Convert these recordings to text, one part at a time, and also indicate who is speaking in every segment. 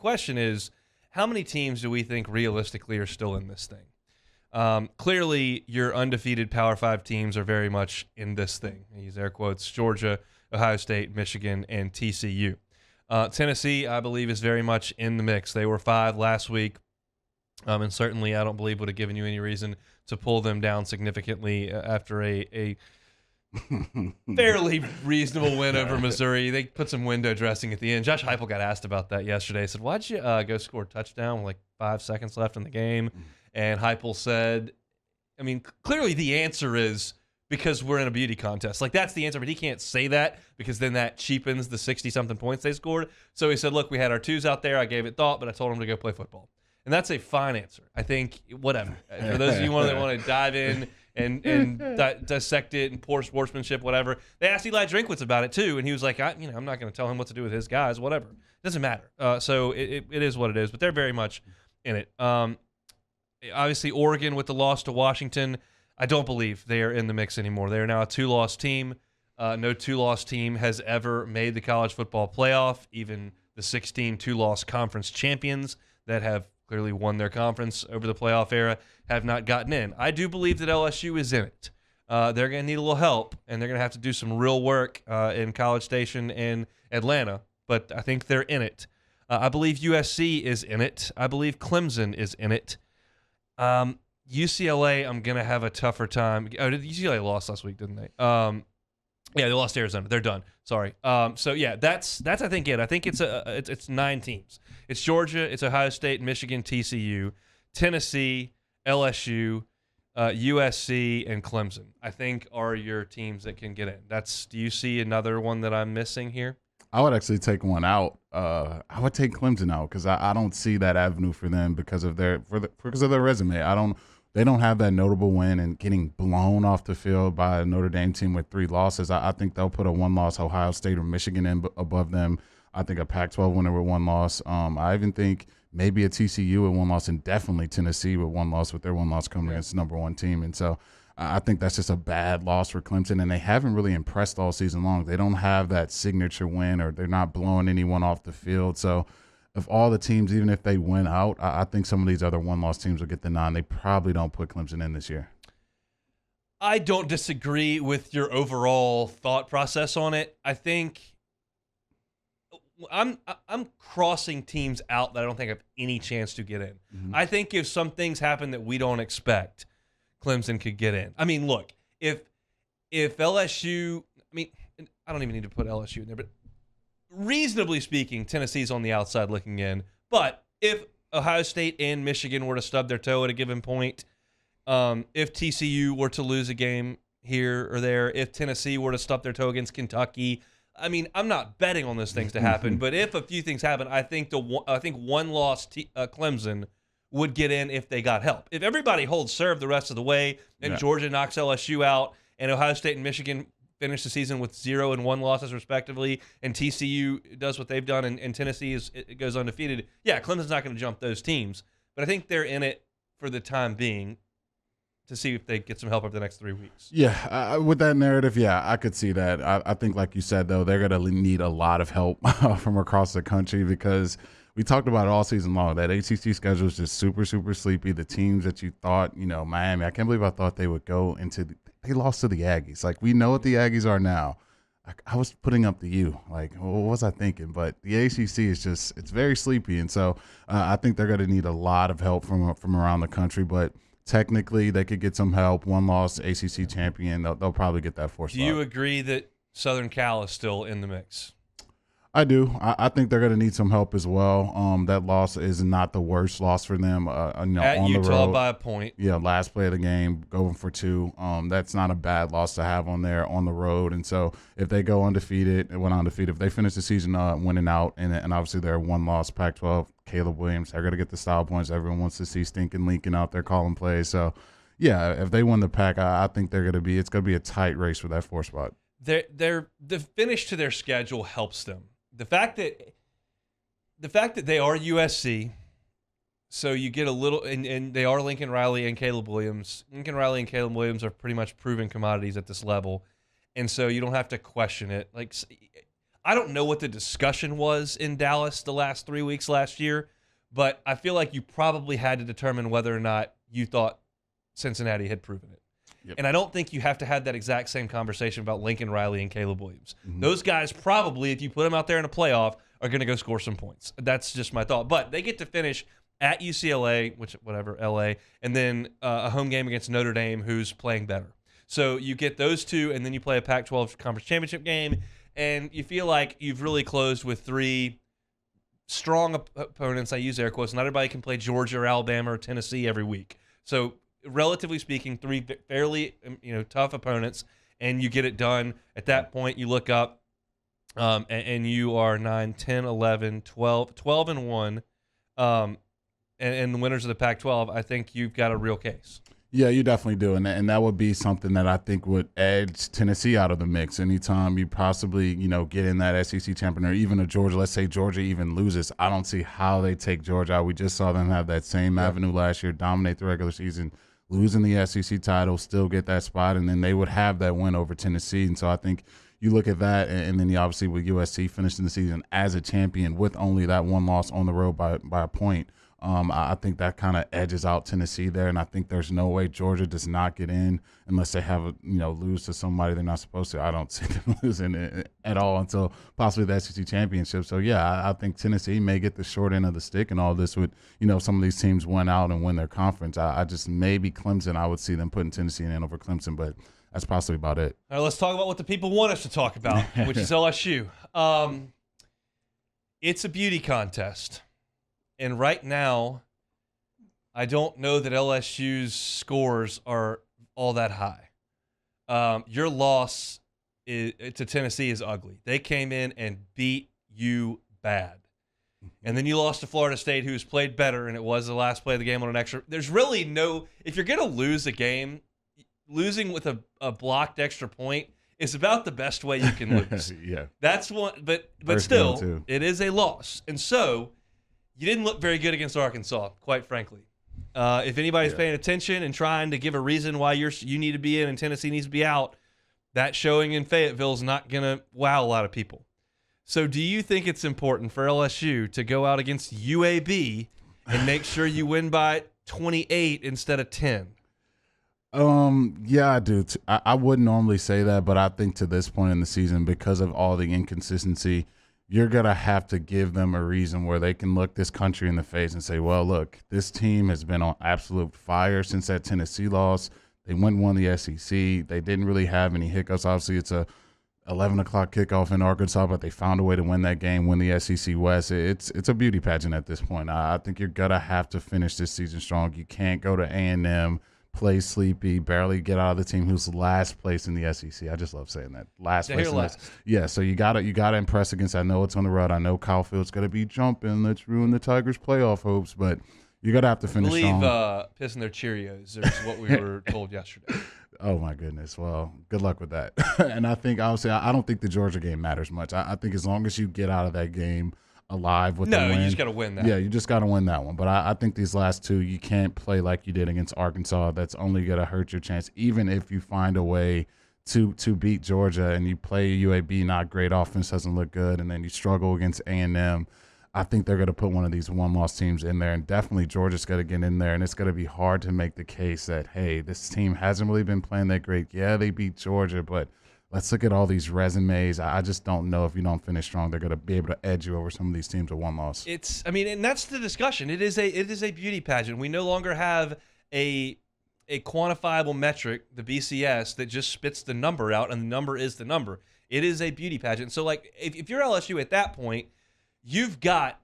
Speaker 1: question is, how many teams do we think realistically are still in this thing? Clearly, your undefeated Power 5 teams are very much in this thing. I use air quotes: Georgia, Ohio State, Michigan, and TCU. Tennessee, I believe, is very much in the mix. They were 5 last week, and certainly I don't believe would have given you any reason to pull them down significantly after a fairly reasonable win over Missouri. They put some window dressing at the end. Josh Heupel got asked about that yesterday. He said, "Why'd you go score a touchdown with like 5 seconds left in the game?" And Heupel said, I mean, clearly the answer is because we're in a beauty contest. Like, that's the answer, but he can't say that because then that cheapens the 60-something points they scored. So he said, look, we had our 2s out there. I gave it thought, but I told him to go play football. And that's a fine answer. I think, whatever. For those of you that want to dive in and dissect it and poor sportsmanship, whatever. They asked Eli Drinkwitz about it too, and he was like, I'm not going to tell him what to do with his guys, whatever. It doesn't matter. So it is what it is, but they're very much in it. Obviously, Oregon with the loss to Washington, I don't believe they are in the mix anymore. They are now a 2-loss team. No 2-loss team has ever made the college football playoff. Even the 16 2-loss conference champions that have clearly won their conference over the playoff era have not gotten in. I do believe that LSU is in it. They're going to need a little help, and they're going to have to do some real work in College Station and Atlanta, but I think they're in it. I believe USC is in it. I believe Clemson is in it. UCLA, I'm going to have a tougher time. Oh, UCLA lost last week, didn't they? Yeah, they lost to Arizona. They're done. Sorry. So yeah, that's I think it. I think it's 9 teams. It's Georgia, it's Ohio State, Michigan, TCU, Tennessee, LSU, USC, and Clemson. I think are your teams that can get in. Do you see another one that I'm missing here?
Speaker 2: I would actually take one out. I would take Clemson out because I don't see that avenue for them because of their resume. They don't have that notable win, and getting blown off the field by a Notre Dame team with 3 losses. I think they'll put a 1-loss Ohio State or Michigan in above them. I think a Pac-12 winner with 1 loss. I even think maybe a TCU with 1 loss, and definitely Tennessee with 1 loss, with their 1 loss coming against the number 1 team. And so I think that's just a bad loss for Clemson, and they haven't really impressed all season long. They don't have that signature win, or they're not blowing anyone off the field. So of all the teams, even if they win out, I think some of these other 1-loss teams will get the nod. They probably don't put Clemson in this year.
Speaker 1: I don't disagree with your overall thought process on it. I think I'm crossing teams out that I don't think have any chance to get in. Mm-hmm. I think if some things happen that we don't expect, Clemson could get in. I mean, look, if LSU, I mean, I don't even need to put LSU in there, but reasonably speaking, Tennessee's on the outside looking in. But if Ohio State and Michigan were to stub their toe at a given point, if TCU were to lose a game here or there, if Tennessee were to stub their toe against Kentucky, I mean, I'm not betting on those things to happen. But if a few things happen, I think 1-loss Clemson would get in if they got help. If everybody holds serve the rest of the way, and Georgia knocks LSU out, and Ohio State and Michigan finish the season with 0 and 1 losses respectively, and TCU does what they've done, and Tennessee goes undefeated, yeah, Clemson's not going to jump those teams. But I think they're in it for the time being to see if they get some help over the next 3 weeks.
Speaker 2: Yeah, with that narrative, yeah, I could see that. I think, like you said, though, they're going to need a lot of help from across the country because we talked about it all season long. That ACC schedule is just super, super sleepy. The teams that you thought, Miami, I can't believe I thought they would go into they lost to the Aggies. Like, we know what the Aggies are now. I was putting up the U. Like, what was I thinking? But the ACC is just, it's very sleepy. And so I think they're going to need a lot of help from around the country. But technically, they could get some help. 1-loss ACC champion, they'll probably get that 4th spot.
Speaker 1: Do you agree that Southern Cal is still in the mix?
Speaker 2: I do. I think they're going to need some help as well. That loss is not the worst loss for them.
Speaker 1: At
Speaker 2: on
Speaker 1: Utah
Speaker 2: the road
Speaker 1: by a point.
Speaker 2: Yeah, last play of the game, going for 2. That's not a bad loss to have on the road. And so if they go undefeated, if they finish the season winning out, and obviously they're 1-loss Pac-12, Caleb Williams, they're going to get the style points. Everyone wants to see Stinking Lincoln out there calling plays. So, yeah, if they win the Pac, I think it's going to be a tight race for that 4th spot.
Speaker 1: The finish to their schedule helps them. The fact that they are USC, so you get a little, and they are Lincoln Riley and Caleb Williams. Lincoln Riley and Caleb Williams are pretty much proven commodities at this level, and so you don't have to question it. Like, I don't know what the discussion was in Dallas the last 3 weeks last year, but I feel like you probably had to determine whether or not you thought Cincinnati had proven it.
Speaker 2: Yep.
Speaker 1: And I don't think you have to have that exact same conversation about Lincoln Riley and Caleb Williams.
Speaker 2: Mm-hmm.
Speaker 1: Those guys probably, if you put them out there in a playoff, are going to go score some points. That's just my thought. But they get to finish at UCLA, LA, and then a home game against Notre Dame, who's playing better. So you get those two, and then you play a Pac-12 conference championship game, and you feel like you've really closed with three strong opponents. I use air quotes. Not everybody can play Georgia or Alabama or Tennessee every week. So relatively speaking, three fairly tough opponents, and you get it done. At that point, you look up, and you are 9, 10, 11, 12, 12-1, and the winners of the Pac-12. I think you've got a real case.
Speaker 2: Yeah, you definitely do, and that would be something that I think would edge Tennessee out of the mix. Anytime you possibly, get in that SEC champion, or even a Georgia, let's say Georgia even loses, I don't see how they take Georgia out. We just saw them have that same avenue last year, dominate the regular season, losing the SEC title, still get that spot, and then they would have that win over Tennessee. And so I think you look at that, and then you obviously with USC finishing the season as a champion with only that one loss on the road by a point. I think that kind of edges out Tennessee there, and I think there's no way Georgia does not get in unless they have lose to somebody they're not supposed to. I don't see them losing at all until possibly the SEC championship. So yeah, I think Tennessee may get the short end of the stick and all this with some of these teams win out and win their conference. I just maybe Clemson. I would see them putting Tennessee in over Clemson, but that's possibly about it.
Speaker 1: All right, let's talk about what the people want us to talk about, which is LSU. It's a beauty contest. And right now, I don't know that LSU's scores are all that high. Your loss to Tennessee is ugly. They came in and beat you bad. And then you lost to Florida State, who's played better, and it was the last play of the game on an extra. There's really no – if you're going to lose a game, losing with a blocked extra point is about the best way you can lose.
Speaker 2: Yeah.
Speaker 1: That's one – but still, it is a loss. And so – you didn't look very good against Arkansas, quite frankly. If anybody's paying attention and trying to give a reason why you need to be in and Tennessee needs to be out, that showing in Fayetteville is not going to wow a lot of people. So do you think it's important for LSU to go out against UAB and make sure you win by 28 instead of 10?
Speaker 2: Yeah, I do. I wouldn't normally say that, but I think to this point in the season, because of all the inconsistency, you're going to have to give them a reason where they can look this country in the face and say, well, look, this team has been on absolute fire since that Tennessee loss. They went and won the SEC. They didn't really have any hiccups. Obviously, it's a 11 o'clock kickoff in Arkansas, but they found a way to win that game, win the SEC West. It's a beauty pageant at this point. I think you're going to have to finish this season strong. You can't go to A&M, play sleepy, barely get out of the team who's last place in the SEC. I just love saying that. Last place. Yeah, so you gotta impress against. I know it's on the road. I know Kyle Field's gonna be jumping. Let's ruin the Tigers' playoff hopes, but you're gonna have to finish strong.
Speaker 1: Pissing their Cheerios is what we were told yesterday.
Speaker 2: Oh my goodness. Well, good luck with that. And I think obviously I don't think the Georgia game matters much. I think as long as you get out of that game alive with the win.
Speaker 1: No, you just got to win that.
Speaker 2: Yeah, you just got to win that one. But I think these last two, you can't play like you did against Arkansas. That's only going to hurt your chance, even if you find a way to beat Georgia and you play UAB, not great, offense doesn't look good, and then you struggle against A&M. I think they're going to put one of these one-loss teams in there, and definitely Georgia's going to get in there, and it's going to be hard to make the case that, hey, this team hasn't really been playing that great. Yeah, they beat Georgia, but let's look at all these resumes. I just don't know if you don't finish strong, they're going to be able to edge you over some of these teams with one loss.
Speaker 1: And that's the discussion. It is a beauty pageant. We no longer have a quantifiable metric, the BCS, that just spits the number out, and the number is the number. It is a beauty pageant. So, like, if you're LSU at that point, you've got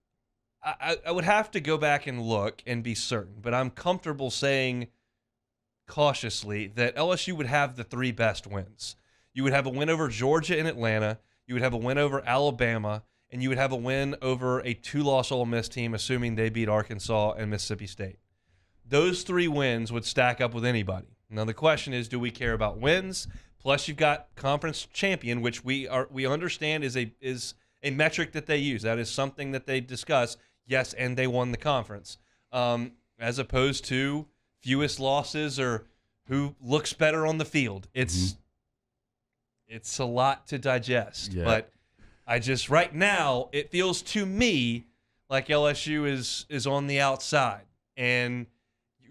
Speaker 1: – I would have to go back and look and be certain, but I'm comfortable saying cautiously that LSU would have the three best wins. You would have a win over Georgia and Atlanta. You would have a win over Alabama. And you would have a win over a two-loss Ole Miss team, assuming they beat Arkansas and Mississippi State. Those three wins would stack up with anybody. Now, the question is, do we care about wins? Plus, you've got conference champion, which we understand is a metric that they use. That is something that they discuss. Yes, and they won the conference. As opposed to fewest losses or who looks better on the field. It's a lot to digest.
Speaker 2: Yeah.
Speaker 1: But Right now, it feels to me like LSU is on the outside. And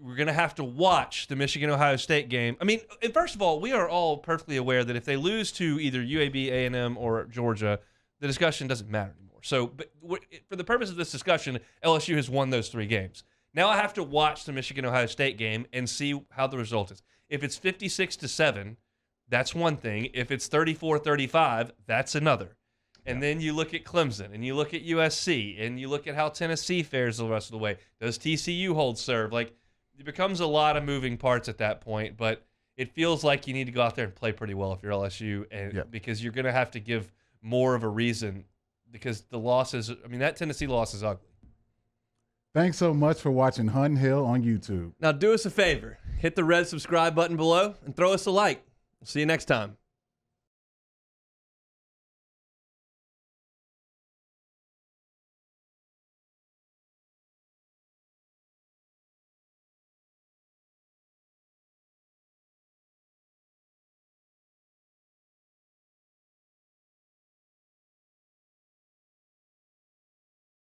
Speaker 1: we're going to have to watch the Michigan-Ohio State game. I mean, and first of all, we are all perfectly aware that if they lose to either UAB, A&M, or Georgia, the discussion doesn't matter anymore. So, but for the purpose of this discussion, LSU has won those 3 games. Now I have to watch the Michigan-Ohio State game and see how the result is. If it's 56-7, that's one thing. If it's 34-35, that's another. And then you look at Clemson, and you look at USC, and you look at how Tennessee fares the rest of the way. Does TCU hold serve? Like, it becomes a lot of moving parts at that point, but it feels like you need to go out there and play pretty well if you're LSU, and because you're going to have to give more of a reason because the losses, I mean, that Tennessee loss is ugly.
Speaker 2: Thanks so much for watching Hunt Hill on YouTube.
Speaker 3: Now do us a favor. Hit the red subscribe button below and throw us a like. We'll see you next time.